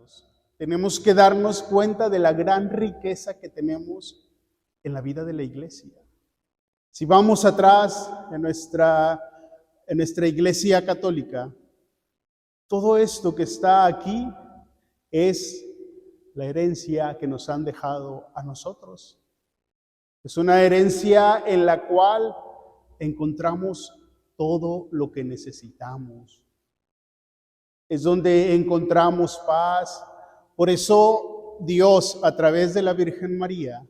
necesitados. Tenemos que darnos cuenta de la gran riqueza que tenemos en la vida de la iglesia. Si vamos atrás en nuestra iglesia católica, todo esto que está aquí es la herencia que nos han dejado a nosotros. Es una herencia en la cual encontramos todo lo que necesitamos. Es donde encontramos paz. Por eso Dios, a través de la Virgen María,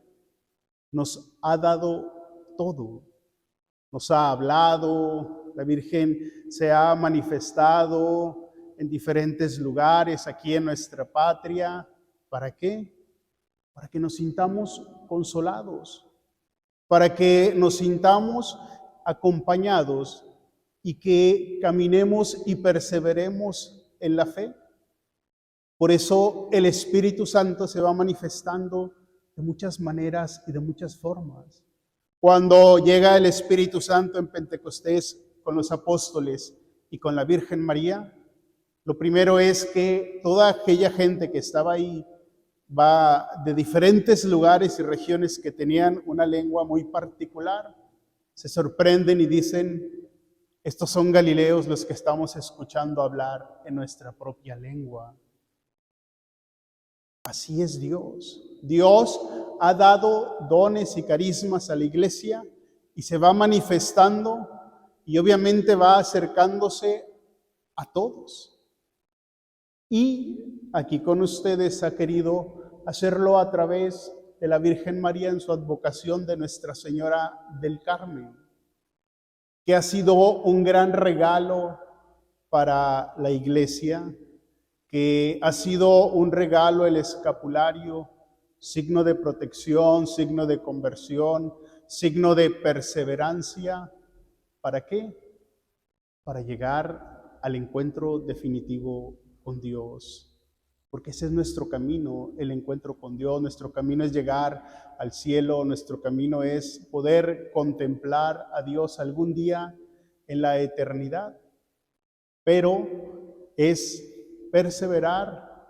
nos ha dado todo. Nos ha hablado, la Virgen se ha manifestado en diferentes lugares aquí en nuestra patria. ¿Para qué? Para que nos sintamos consolados, para que nos sintamos acompañados y que caminemos y perseveremos en la fe. Por eso el Espíritu Santo se va manifestando de muchas maneras y de muchas formas. Cuando llega el Espíritu Santo en Pentecostés con los apóstoles y con la Virgen María, lo primero es que toda aquella gente que estaba ahí va de diferentes lugares y regiones que tenían una lengua muy particular, se sorprenden y dicen: estos son galileos los que estamos escuchando hablar en nuestra propia lengua. Así es Dios. Dios ha dado dones y carismas a la iglesia y se va manifestando y obviamente va acercándose a todos. Y aquí con ustedes ha querido hacerlo a través de la Virgen María en su advocación de Nuestra Señora del Carmen, que ha sido un gran regalo para la iglesia, que ha sido un regalo el escapulario, signo de protección, signo de conversión, signo de perseverancia. ¿Para qué? Para llegar al encuentro definitivo con Dios. Porque ese es nuestro camino, el encuentro con Dios. Nuestro camino es llegar al cielo, nuestro camino es poder contemplar a Dios algún día en la eternidad. Pero es perseverar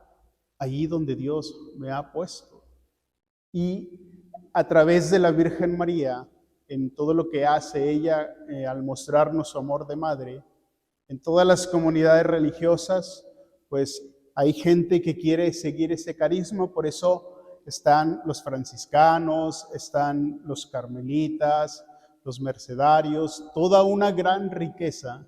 allí donde Dios me ha puesto. Y a través de la Virgen María, en todo lo que hace ella al mostrarnos su amor de madre, en todas las comunidades religiosas, pues hay gente que quiere seguir ese carisma. Por eso están los franciscanos, están los carmelitas, los mercedarios, toda una gran riqueza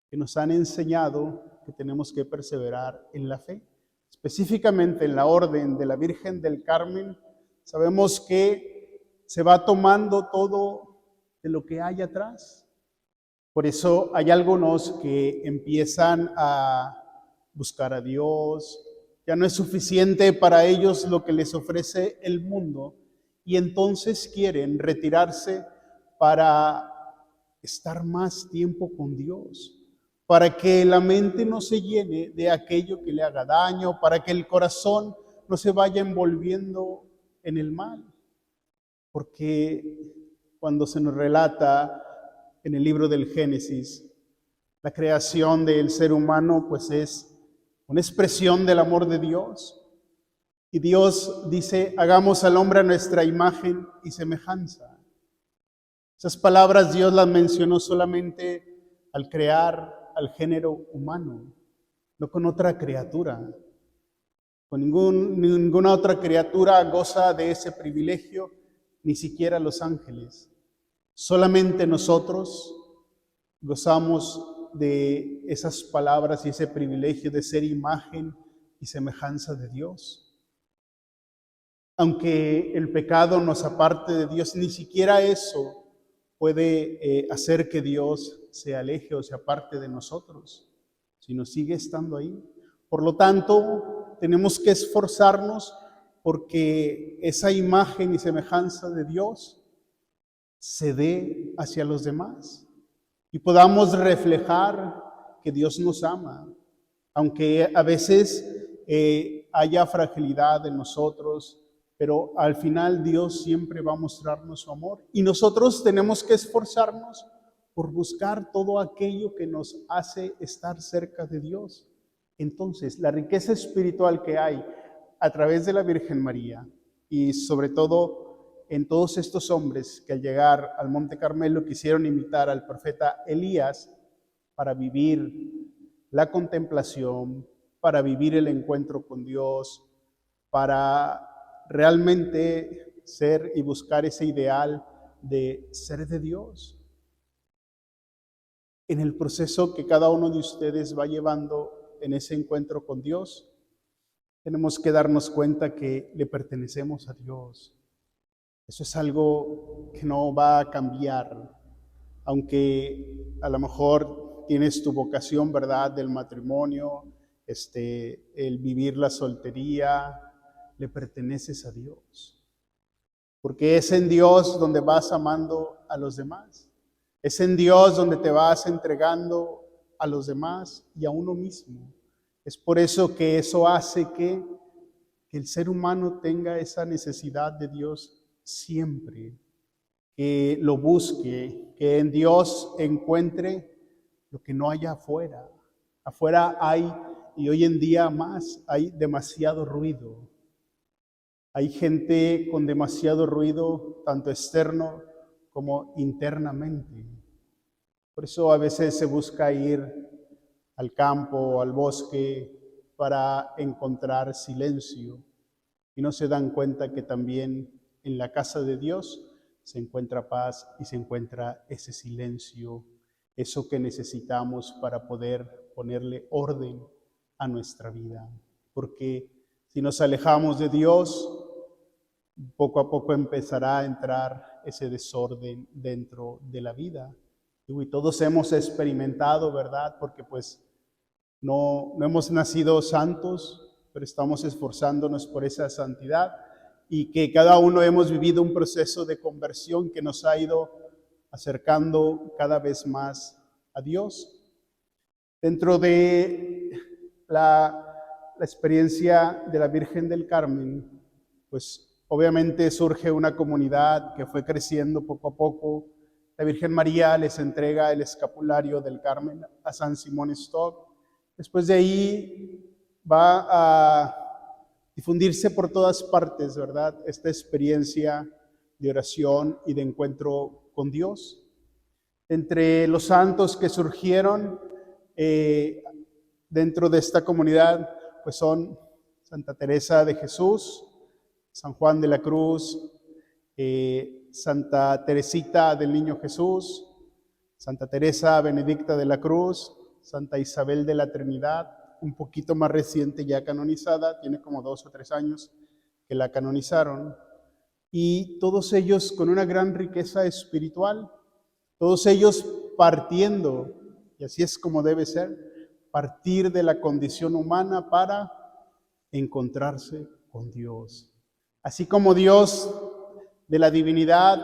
que nos han enseñado que tenemos que perseverar en la fe. Específicamente en la orden de la Virgen del Carmen, sabemos que se va tomando todo de lo que hay atrás. Por eso hay algunos que empiezan a buscar a Dios. Ya no es suficiente para ellos lo que les ofrece el mundo y entonces quieren retirarse para estar más tiempo con Dios, para que la mente no se llene de aquello que le haga daño, para que el corazón no se vaya envolviendo en el mal. Porque cuando se nos relata en el libro del Génesis, la creación del ser humano pues es una expresión del amor de Dios. Y Dios dice: hagamos al hombre a nuestra imagen y semejanza. Esas palabras Dios las mencionó solamente al crear al género humano, no con otra criatura. Con ninguna otra criatura goza de ese privilegio, ni siquiera los ángeles. Solamente nosotros gozamos de esas palabras y ese privilegio de ser imagen y semejanza de Dios. Aunque el pecado nos aparte de Dios, ni siquiera eso puede hacer que Dios se aleje o se aparte de nosotros, sino sigue estando ahí. Por lo tanto, tenemos que esforzarnos porque esa imagen y semejanza de Dios se dé hacia los demás y podamos reflejar que Dios nos ama, aunque a veces haya fragilidad en nosotros, pero al final Dios siempre va a mostrarnos su amor y nosotros tenemos que esforzarnos por buscar todo aquello que nos hace estar cerca de Dios, Entonces, la riqueza espiritual que hay a través de la Virgen María y sobre todo en todos estos hombres que al llegar al Monte Carmelo quisieron imitar al profeta Elías para vivir la contemplación, para vivir el encuentro con Dios, para realmente ser y buscar ese ideal de ser de Dios. En el proceso que cada uno de ustedes va llevando en ese encuentro con Dios, tenemos que darnos cuenta que le pertenecemos a Dios. Eso es algo que no va a cambiar, aunque a lo mejor tienes tu vocación, ¿verdad?, del matrimonio, el vivir la soltería, le perteneces a Dios. Porque es en Dios donde vas amando a los demás. Es en Dios donde te vas entregando a los demás y a uno mismo. Es por eso que eso hace que el ser humano tenga esa necesidad de Dios siempre, que lo busque, que en Dios encuentre lo que no hay afuera. Afuera hay, y hoy en día más, hay demasiado ruido. Hay gente con demasiado ruido, tanto externo como internamente. Por eso a veces se busca ir al campo, al bosque, para encontrar silencio. Y no se dan cuenta que también en la casa de Dios se encuentra paz y se encuentra ese silencio, eso que necesitamos para poder ponerle orden a nuestra vida. Porque si nos alejamos de Dios, poco a poco empezará a entrar ese desorden dentro de la vida. Y todos hemos experimentado, ¿verdad? Porque pues no hemos nacido santos, pero estamos esforzándonos por esa santidad y que cada uno hemos vivido un proceso de conversión que nos ha ido acercando cada vez más a Dios. Dentro de la experiencia de la Virgen del Carmen, pues obviamente surge una comunidad que fue creciendo poco a poco. La Virgen María les entrega el escapulario del Carmen a San Simón Stock. Después de ahí va a difundirse por todas partes, ¿verdad?, esta experiencia de oración y de encuentro con Dios. Entre los santos que surgieron dentro de esta comunidad, pues son Santa Teresa de Jesús, San Juan de la Cruz, Santa Teresita del Niño Jesús, Santa Teresa Benedicta de la Cruz, Santa Isabel de la Trinidad, un poquito más reciente ya canonizada, tiene como 2 o 3 años que la canonizaron, y todos ellos con una gran riqueza espiritual, todos ellos partiendo, y así es como debe ser, partir de la condición humana para encontrarse con Dios. Así como Dios de la divinidad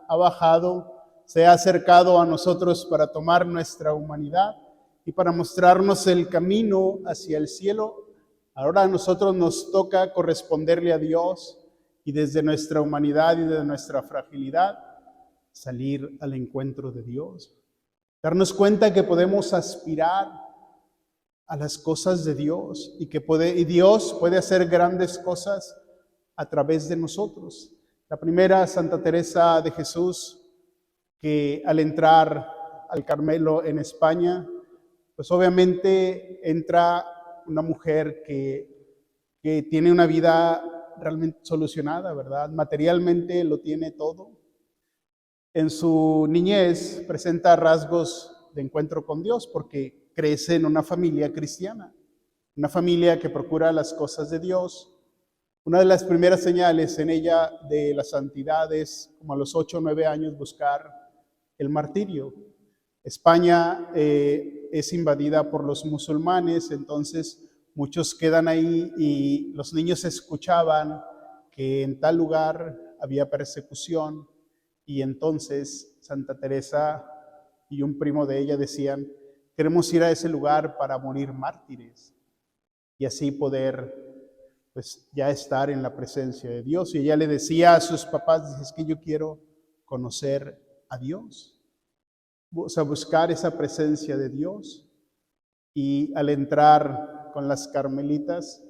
ha bajado, se ha acercado a nosotros para tomar nuestra humanidad y para mostrarnos el camino hacia el cielo, ahora a nosotros nos toca corresponderle a Dios y desde nuestra humanidad y de nuestra fragilidad salir al encuentro de Dios. Darnos cuenta que podemos aspirar a las cosas de Dios y que Dios puede hacer grandes cosas a través de nosotros. La primera, Santa Teresa de Jesús, que al entrar al Carmelo en España, pues obviamente entra una mujer que tiene una vida realmente solucionada, ¿verdad? Materialmente lo tiene todo. En su niñez presenta rasgos de encuentro con Dios porque crece en una familia cristiana, una familia que procura las cosas de Dios. Una de las primeras señales en ella de la santidad es, como a los 8 o 9 años, buscar el martirio. España es invadida por los musulmanes, entonces muchos quedan ahí y los niños escuchaban que en tal lugar había persecución y entonces Santa Teresa y un primo de ella decían, queremos ir a ese lugar para morir mártires y así poder pues ya estar en la presencia de Dios. Y ella le decía a sus papás, es que yo quiero conocer a Dios, o sea, buscar esa presencia de Dios. Y al entrar con las carmelitas,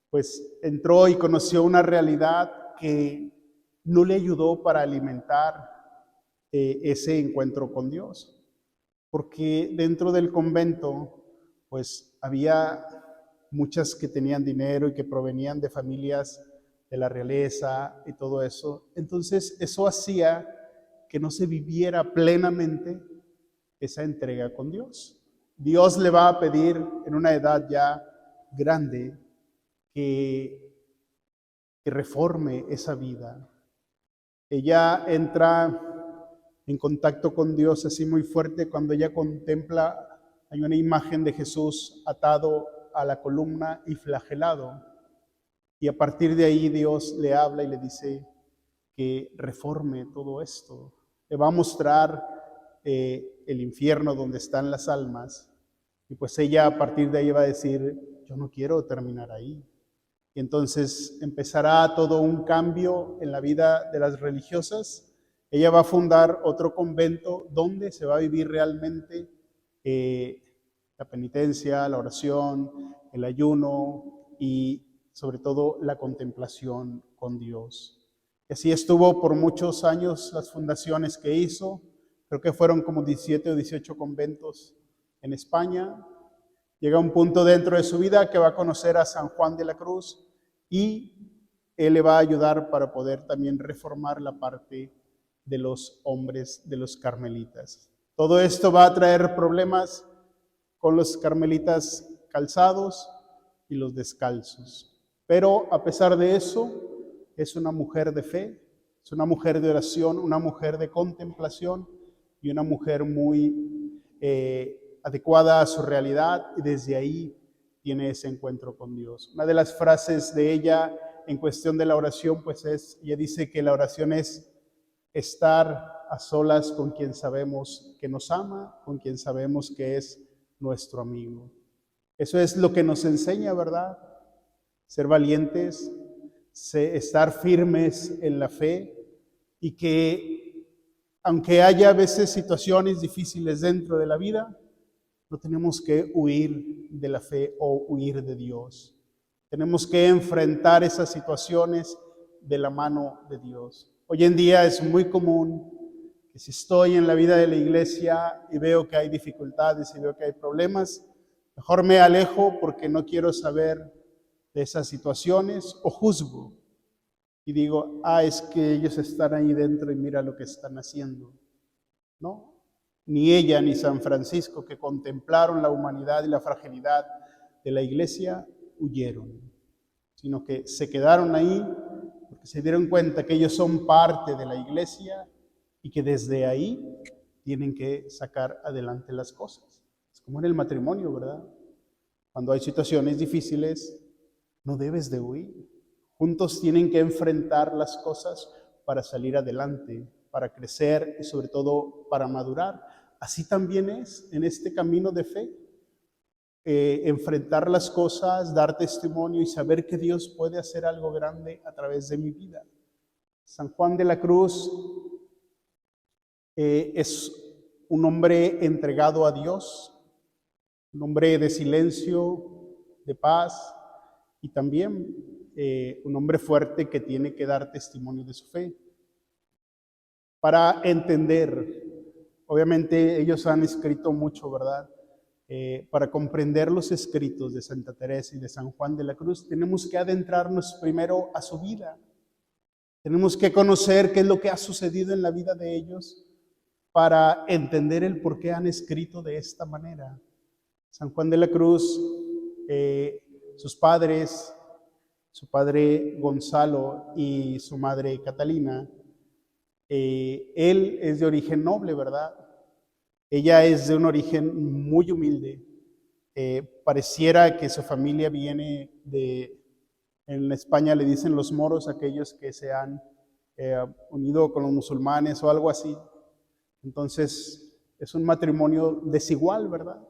pues entró y conoció una realidad que no le ayudó para alimentar ese encuentro con Dios. Porque dentro del convento, pues había muchas que tenían dinero y que provenían de familias de la realeza y todo eso. Entonces eso hacía que no se viviera plenamente esa entrega con Dios. Dios le va a pedir en una edad ya grande que reforme esa vida. Ella entra en contacto con Dios así muy fuerte cuando ella contempla, hay una imagen de Jesús atado a la columna y flagelado. Y a partir de ahí Dios le habla y le dice que reforme todo esto. Le va a mostrar el infierno donde están las almas. Y pues ella a partir de ahí va a decir, yo no quiero terminar ahí. Y entonces empezará todo un cambio en la vida de las religiosas. Ella va a fundar otro convento donde se va a vivir realmente la penitencia, la oración, el ayuno y sobre todo la contemplación con Dios. Y así estuvo por muchos años las fundaciones que hizo. Creo que fueron como 17 o 18 conventos en España. Llega un punto dentro de su vida que va a conocer a San Juan de la Cruz y él le va a ayudar para poder también reformar la parte de los hombres, de los carmelitas. Todo esto va a traer problemas con los carmelitas calzados y los descalzos. Pero a pesar de eso, es una mujer de fe, es una mujer de oración, una mujer de contemplación y una mujer muy adecuada a su realidad, y desde ahí tiene ese encuentro con Dios. Una de las frases de ella en cuestión de la oración, pues ella dice que la oración es estar a solas con quien sabemos que nos ama, con quien sabemos que es nuestro amigo. Eso es lo que nos enseña, ¿verdad? Ser valientes, estar firmes en la fe, y que aunque haya a veces situaciones difíciles dentro de la vida, no tenemos que huir de la fe o huir de Dios. Tenemos que enfrentar esas situaciones de la mano de Dios. Hoy en día es muy común que si estoy en la vida de la iglesia y veo que hay dificultades y veo que hay problemas, mejor me alejo porque no quiero saber de esas situaciones, o juzgo y digo, es que ellos están ahí dentro y mira lo que están haciendo. No, ni ella ni San Francisco, que contemplaron la humanidad y la fragilidad de la iglesia, huyeron, sino que se quedaron ahí porque se dieron cuenta que ellos son parte de la iglesia y que desde ahí tienen que sacar adelante las cosas. Es como en el matrimonio, ¿verdad? Cuando hay situaciones difíciles, no debes de huir. Juntos tienen que enfrentar las cosas para salir adelante, para crecer y sobre todo para madurar. Así también es en este camino de fe. Enfrentar las cosas, dar testimonio y saber que Dios puede hacer algo grande a través de mi vida. San Juan de la Cruz es un hombre entregado a Dios, un hombre de silencio, de paz, y también un hombre fuerte que tiene que dar testimonio de su fe. Para entender, obviamente ellos han escrito mucho, ¿verdad? Para comprender los escritos de Santa Teresa y de San Juan de la Cruz, tenemos que adentrarnos primero a su vida. Tenemos que conocer qué es lo que ha sucedido en la vida de ellos para entender el por qué han escrito de esta manera. San Juan de la Cruz, sus padres, su padre Gonzalo y su madre Catalina, él es de origen noble, ¿verdad? Ella es de un origen muy humilde. Pareciera que su familia viene en España le dicen los moros, aquellos que se han unido con los musulmanes o algo así. Entonces, es un matrimonio desigual, ¿verdad?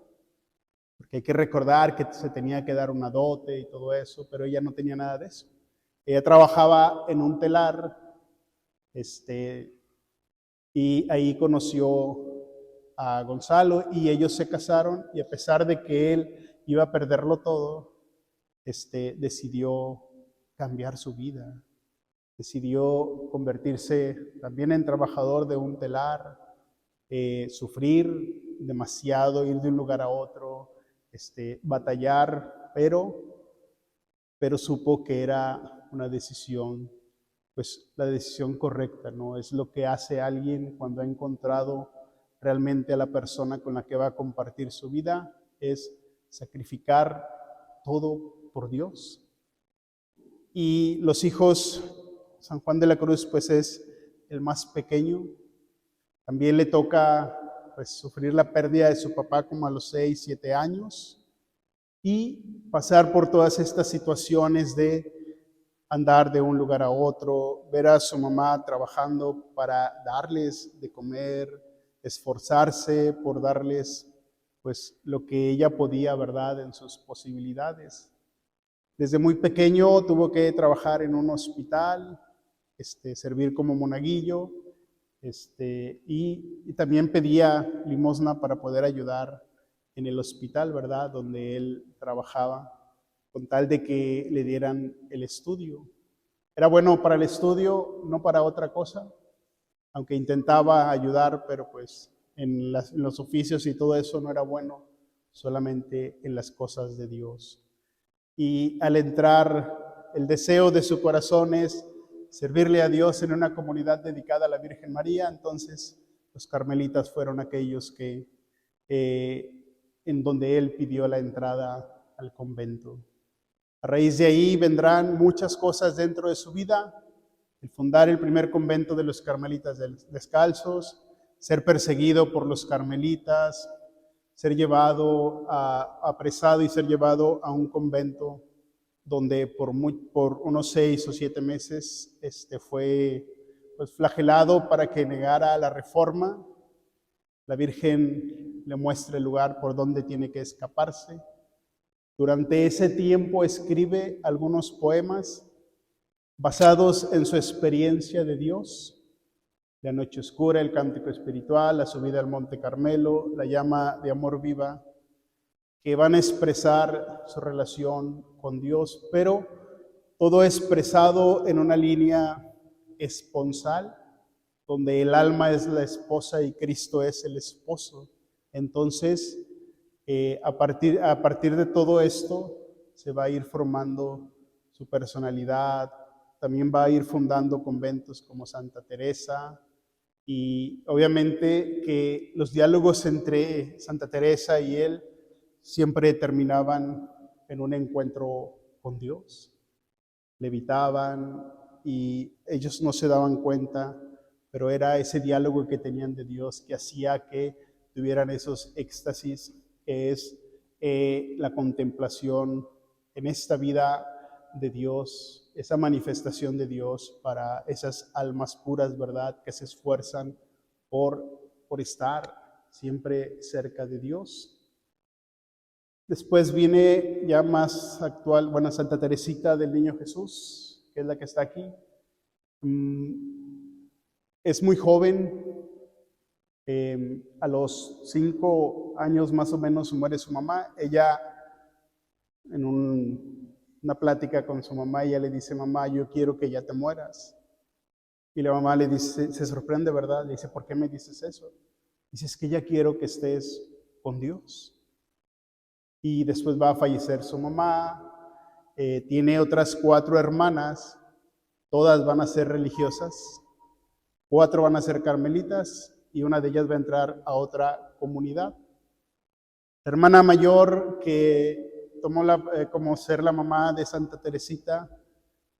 Porque hay que recordar que se tenía que dar una dote y todo eso, pero ella no tenía nada de eso. Ella trabajaba en un telar, y ahí conoció a Gonzalo y ellos se casaron, y a pesar de que él iba a perderlo todo, decidió cambiar su vida. Decidió convertirse también en trabajador de un telar, sufrir demasiado, ir de un lugar a otro, batallar, pero supo que era una decisión, pues la decisión correcta, ¿no? Es lo que hace alguien cuando ha encontrado realmente a la persona con la que va a compartir su vida, es sacrificar todo por Dios. Y los hijos, San Juan de la Cruz, pues es el más pequeño. También le toca pues sufrir la pérdida de su papá como a los 6, 7 años y pasar por todas estas situaciones de andar de un lugar a otro, ver a su mamá trabajando para darles de comer, esforzarse por darles pues lo que ella podía, ¿verdad?, en sus posibilidades. Desde muy pequeño tuvo que trabajar en un hospital, servir como monaguillo, y también pedía limosna para poder ayudar en el hospital, ¿verdad?, donde él trabajaba, con tal de que le dieran el estudio. Era bueno para el estudio, no para otra cosa, aunque intentaba ayudar, pero pues en los oficios y todo eso no era bueno, solamente en las cosas de Dios. Y al entrar, el deseo de su corazón es servirle a Dios en una comunidad dedicada a la Virgen María. Entonces los carmelitas fueron aquellos que en donde él pidió la entrada al convento. A raíz de ahí vendrán muchas cosas dentro de su vida: el fundar el primer convento de los carmelitas descalzos, ser perseguido por los carmelitas, ser llevado apresado y ser llevado a un convento donde por unos 6 o 7 meses fue pues flagelado para que negara la reforma. La Virgen le muestra el lugar por donde tiene que escaparse. Durante ese tiempo escribe algunos poemas basados en su experiencia de Dios: La noche oscura, el cántico espiritual, la subida al Monte Carmelo, la llama de amor viva, que van a expresar su relación con Dios, pero todo expresado en una línea esponsal, donde el alma es la esposa y Cristo es el esposo. Entonces, a partir de todo esto, se va a ir formando su personalidad. También va a ir fundando conventos como Santa Teresa, y obviamente que los diálogos entre Santa Teresa y él siempre terminaban en un encuentro con Dios. Levitaban y ellos no se daban cuenta, pero era ese diálogo que tenían de Dios que hacía que tuvieran esos éxtasis, que es la contemplación en esta vida de Dios, esa manifestación de Dios para esas almas puras, ¿verdad?, que se esfuerzan por estar siempre cerca de Dios. Después viene ya más actual, bueno, Santa Teresita del Niño Jesús, que es la que está aquí. Es muy joven. A los 5 años más o menos muere su mamá. Ella, en una plática con su mamá, ella le dice: mamá, yo quiero que ya te mueras. Y la mamá le dice, se sorprende, ¿verdad? Le dice: ¿por qué me dices eso? Dice: es que ya quiero que estés con Dios. Y después va a fallecer su mamá. Tiene otras 4 hermanas, todas van a ser religiosas, 4 van a ser carmelitas y una de ellas va a entrar a otra comunidad. La hermana mayor, que tomó como ser la mamá de Santa Teresita,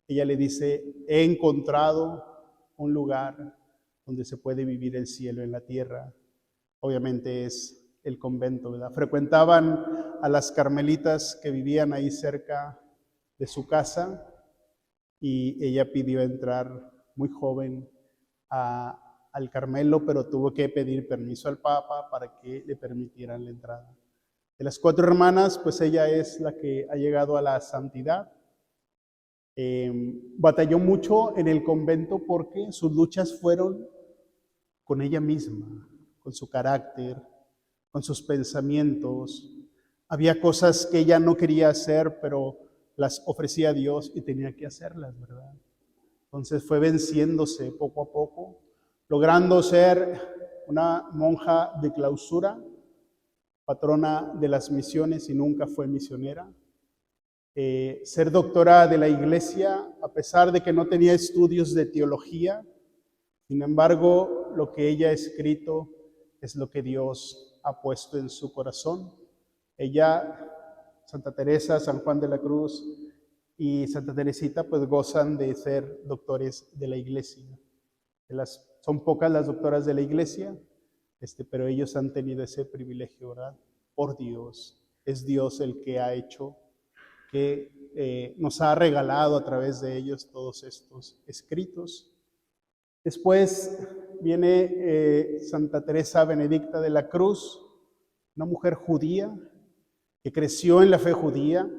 ella le dice: he encontrado un lugar donde se puede vivir el cielo en la tierra. Obviamente es el convento, ¿verdad? Frecuentaban a las carmelitas que vivían ahí cerca de su casa, y ella pidió entrar muy joven al Carmelo, pero tuvo que pedir permiso al Papa para que le permitieran la entrada. De las 4 hermanas, pues ella es la que ha llegado a la santidad. Batalló mucho en el convento porque sus luchas fueron con ella misma, con su carácter, con sus pensamientos. Había cosas que ella no quería hacer, pero las ofrecía a Dios y tenía que hacerlas, ¿verdad? Entonces fue venciéndose poco a poco, logrando ser una monja de clausura, patrona de las misiones y nunca fue misionera. Ser doctora de la iglesia, a pesar de que no tenía estudios de teología, sin embargo, lo que ella ha escrito es lo que Dios ha puesto en su corazón. Ella, Santa Teresa, San Juan de la Cruz y Santa Teresita, pues gozan de ser doctores de la iglesia. Son pocas las doctoras de la iglesia, pero ellos han tenido ese privilegio, ¿verdad? Por Dios. Es Dios el que ha hecho, que nos ha regalado a través de ellos todos estos escritos. Después viene Santa Teresa Benedicta de la Cruz, una mujer judía que creció en la fe judía,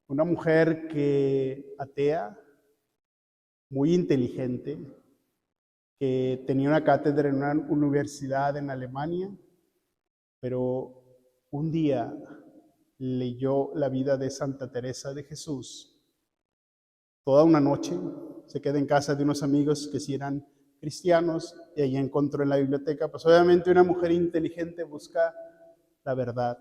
una mujer que atea, muy inteligente, que tenía una cátedra en una universidad en Alemania, pero un día leyó la vida de Santa Teresa de Jesús. Toda una noche se queda en casa de unos amigos que sí eran cristianos y allí encontró en la biblioteca, pues obviamente una mujer inteligente busca la verdad.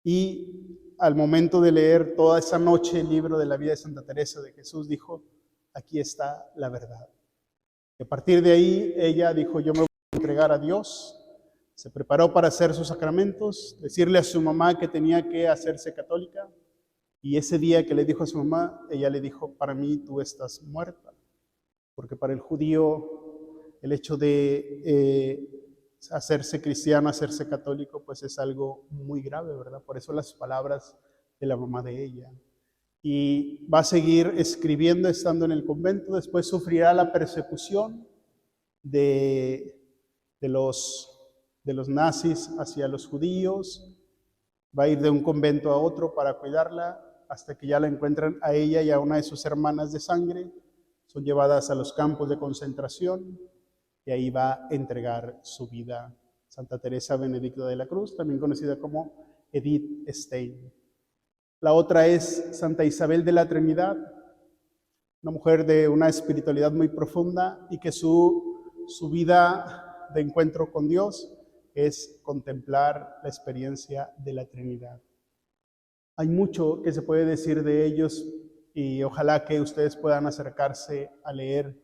Y al momento de leer toda esa noche el libro de la vida de Santa Teresa de Jesús, dijo, aquí está la verdad. Y a partir de ahí ella dijo, yo me voy a entregar a Dios. Se preparó para hacer sus sacramentos, decirle a su mamá que tenía que hacerse católica. Y ese día que le dijo a su mamá, ella le dijo, para mí tú estás muerta. Porque para el judío el hecho de hacerse cristiano, hacerse católico, pues es algo muy grave, ¿verdad? Por eso las palabras de la mamá de ella. Y va a seguir escribiendo estando en el convento, después sufrirá la persecución de los nazis hacia los judíos, va a ir de un convento a otro para cuidarla, hasta que ya la encuentran a ella y a una de sus hermanas de sangre, son llevadas a los campos de concentración y ahí va a entregar su vida. Santa Teresa Benedicta de la Cruz, también conocida como Edith Stein. La otra es Santa Isabel de la Trinidad, una mujer de una espiritualidad muy profunda y que su vida de encuentro con Dios es contemplar la experiencia de la Trinidad. Hay mucho que se puede decir de ellos y ojalá que ustedes puedan acercarse a leer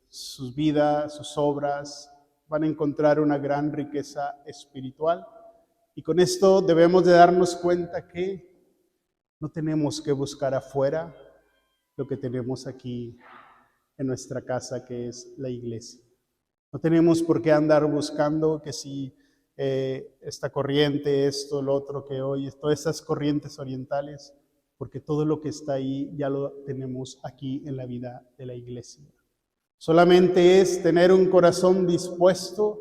sus vidas, sus obras. Van a encontrar una gran riqueza espiritual. Y con esto debemos de darnos cuenta que no tenemos que buscar afuera lo que tenemos aquí en nuestra casa, que es la iglesia. No tenemos por qué andar buscando que si esta corriente, esto, lo otro que hoy, todas estas corrientes orientales, porque todo lo que está ahí ya lo tenemos aquí en la vida de la iglesia. Solamente es tener un corazón dispuesto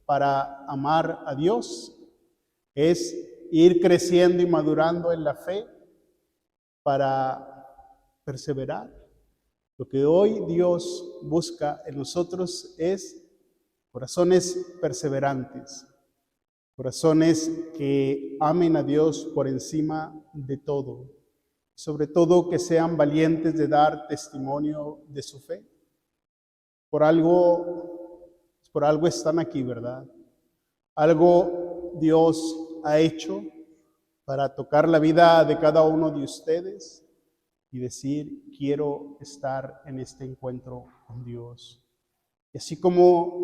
para amar a Dios, es ir creciendo y madurando en la fe para perseverar. Lo que hoy Dios busca en nosotros es corazones perseverantes, corazones que amen a Dios por encima de todo, sobre todo que sean valientes de dar testimonio de su fe. Por algo están aquí, ¿verdad? Algo Dios ha hecho para tocar la vida de cada uno de ustedes y decir, quiero estar en este encuentro con Dios. Y así como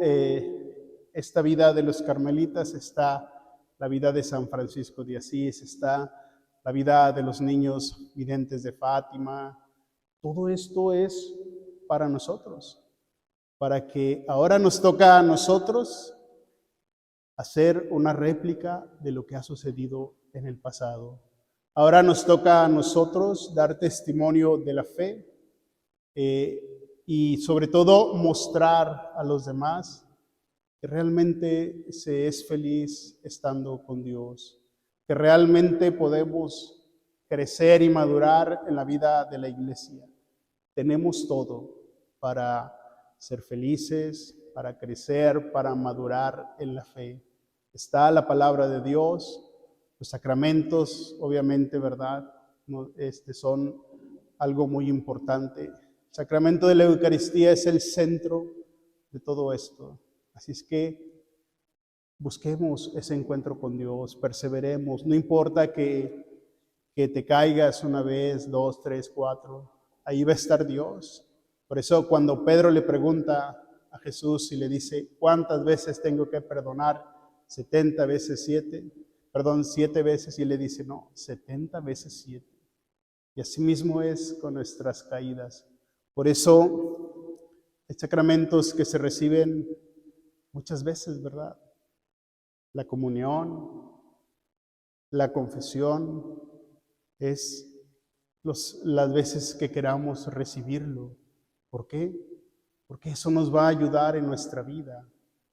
esta vida de los carmelitas, está la vida de San Francisco de Asís, está la vida de los niños videntes de Fátima. Todo esto es para nosotros, para que ahora nos toca a nosotros hacer una réplica de lo que ha sucedido en el pasado. Ahora nos toca a nosotros dar testimonio de la fe y sobre todo mostrar a los demás que realmente se es feliz estando con Dios, que realmente podemos crecer y madurar en la vida de la iglesia. Tenemos todo para ser felices, para crecer, para madurar en la fe. Está la palabra de Dios, Los sacramentos, obviamente, ¿verdad? Son algo muy importante. El sacramento de la Eucaristía es el centro de todo esto. Así es que busquemos ese encuentro con Dios, perseveremos. No importa que te caigas una vez, 2, 3, 4, ahí va a estar Dios. Por eso cuando Pedro le pregunta a Jesús y le dice, ¿cuántas veces tengo que perdonar? 70 veces 7, 7 veces, y él le dice, no, 70 veces 7. Y así mismo es con nuestras caídas. Por eso hay sacramentos que se reciben muchas veces, ¿verdad? La comunión, la confesión, es las veces que queramos recibirlo. ¿Por qué? Porque eso nos va a ayudar en nuestra vida,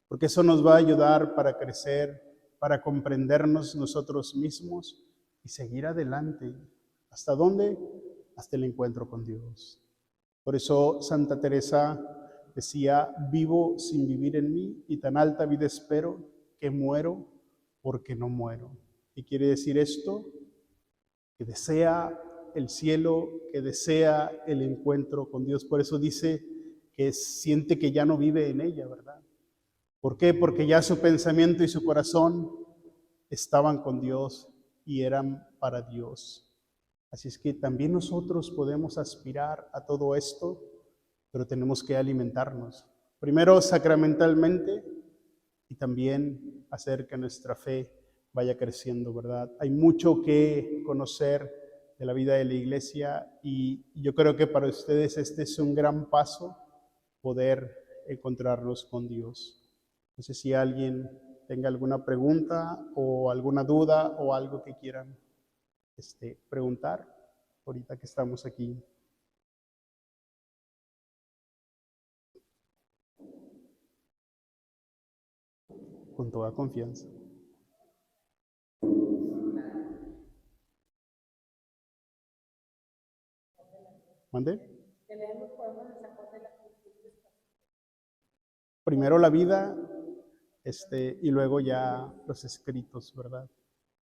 porque eso nos va a ayudar para crecer, para comprendernos nosotros mismos y seguir adelante. ¿Hasta dónde? Hasta el encuentro con Dios. Por eso Santa Teresa decía, vivo sin vivir en mí y tan alta vida espero que muero porque no muero. ¿Y quiere decir esto? Que desea el cielo, que desea el encuentro con Dios. Por eso dice que siente que ya no vive en ella, ¿verdad? ¿Por qué? Porque ya su pensamiento y su corazón estaban con Dios y eran para Dios. Así es que también nosotros podemos aspirar a todo esto, pero tenemos que alimentarnos. Primero sacramentalmente y también hacer que nuestra fe vaya creciendo, ¿verdad? Hay mucho que conocer de la vida de la iglesia y yo creo que para ustedes este es un gran paso, poder encontrarnos con Dios. No sé si alguien tenga alguna pregunta o alguna duda o algo que quieran preguntar ahorita que estamos aquí. Con toda confianza. ¿Mande? Primero la vida, y luego ya los escritos, ¿verdad?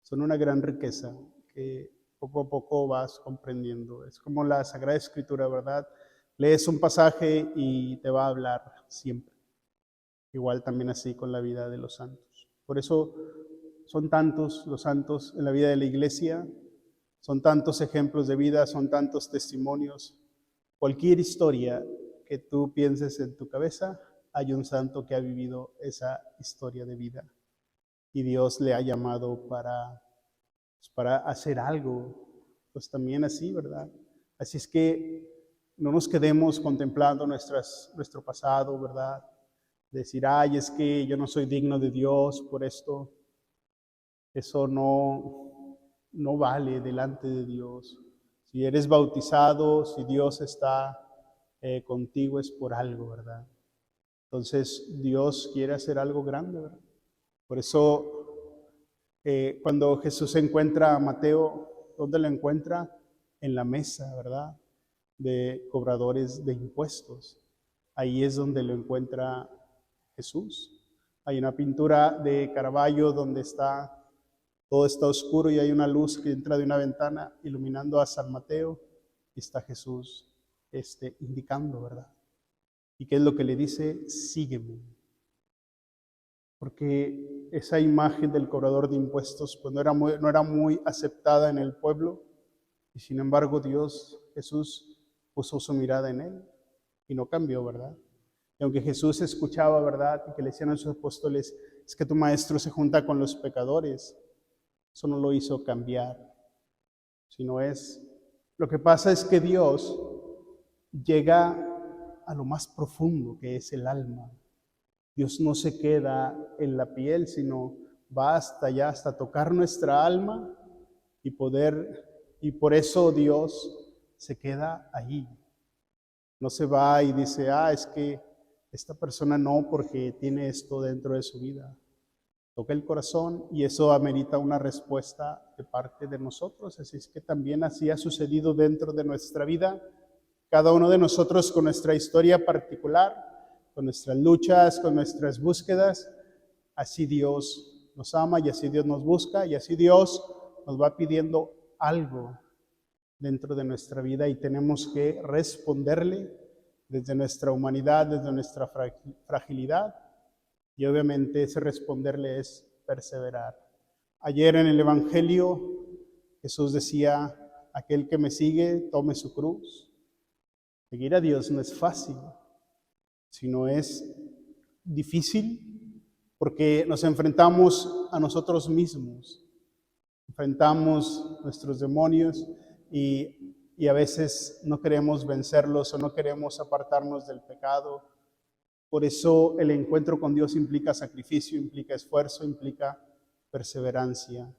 Son una gran riqueza que poco a poco vas comprendiendo. Es como la Sagrada Escritura, ¿verdad? Lees un pasaje y te va a hablar siempre. Igual también así con la vida de los santos. Por eso son tantos los santos en la vida de la iglesia, son tantos ejemplos de vida, son tantos testimonios. Cualquier historia que tú pienses en tu cabeza, hay un santo que ha vivido esa historia de vida. Y Dios le ha llamado para hacer algo, pues también así, ¿verdad? Así es que no nos quedemos contemplando nuestro pasado, ¿verdad? Decir, ay, es que yo no soy digno de Dios por esto. Eso no vale delante de Dios. Si eres bautizado, si Dios está contigo es por algo, ¿verdad? Entonces Dios quiere hacer algo grande, ¿verdad? Por eso cuando Jesús encuentra a Mateo, ¿dónde lo encuentra? En la mesa, ¿verdad? De cobradores de impuestos. Ahí es donde lo encuentra Jesús. Hay una pintura de Caravaggio donde todo está oscuro y hay una luz que entra de una ventana iluminando a San Mateo y está Jesús indicando, ¿verdad? ¿Y qué es lo que le dice? Sígueme. Porque esa imagen del cobrador de impuestos pues no era muy aceptada en el pueblo y sin embargo Jesús puso su mirada en él y no cambió, ¿verdad? Y aunque Jesús escuchaba, ¿verdad? Y que le decían a sus apóstoles, es que tu maestro se junta con los pecadores. Eso no lo hizo cambiar, lo que pasa es que Dios llega a lo más profundo que es el alma. Dios no se queda en la piel, sino va hasta allá, hasta tocar nuestra alma y por eso Dios se queda allí. No se va y dice, es que esta persona no, porque tiene esto dentro de su vida. Toca el corazón y eso amerita una respuesta de parte de nosotros. Así es que también así ha sucedido dentro de nuestra vida. Cada uno de nosotros con nuestra historia particular, con nuestras luchas, con nuestras búsquedas, así Dios nos ama y así Dios nos busca y así Dios nos va pidiendo algo dentro de nuestra vida y tenemos que responderle desde nuestra humanidad, desde nuestra fragilidad y obviamente ese responderle es perseverar. Ayer en el Evangelio Jesús decía, aquel que me sigue, tome su cruz. Seguir a Dios no es fácil, sino es difícil porque nos enfrentamos a nosotros mismos, enfrentamos nuestros demonios y a veces no queremos vencerlos o no queremos apartarnos del pecado. Por eso el encuentro con Dios implica sacrificio, implica esfuerzo, implica perseverancia.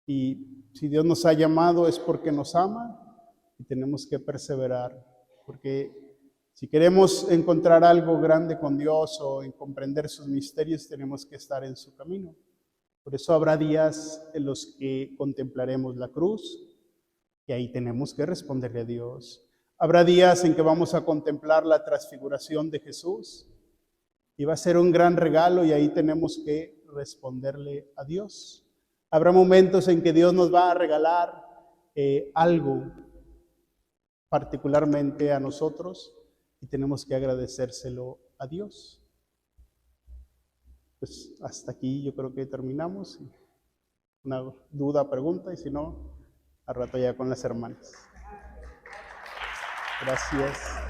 Y si Dios nos ha llamado es porque nos ama y tenemos que perseverar, porque si queremos encontrar algo grande con Dios o en comprender sus misterios, tenemos que estar en su camino. Por eso habrá días en los que contemplaremos la cruz y ahí tenemos que responderle a Dios. Habrá días en que vamos a contemplar la transfiguración de Jesús y va a ser un gran regalo y ahí tenemos que responderle a Dios. Habrá momentos en que Dios nos va a regalar algo particularmente a nosotros y tenemos que agradecérselo a Dios. Pues hasta aquí yo creo que terminamos. Una duda, pregunta, y si no, al rato ya con las hermanas. Gracias.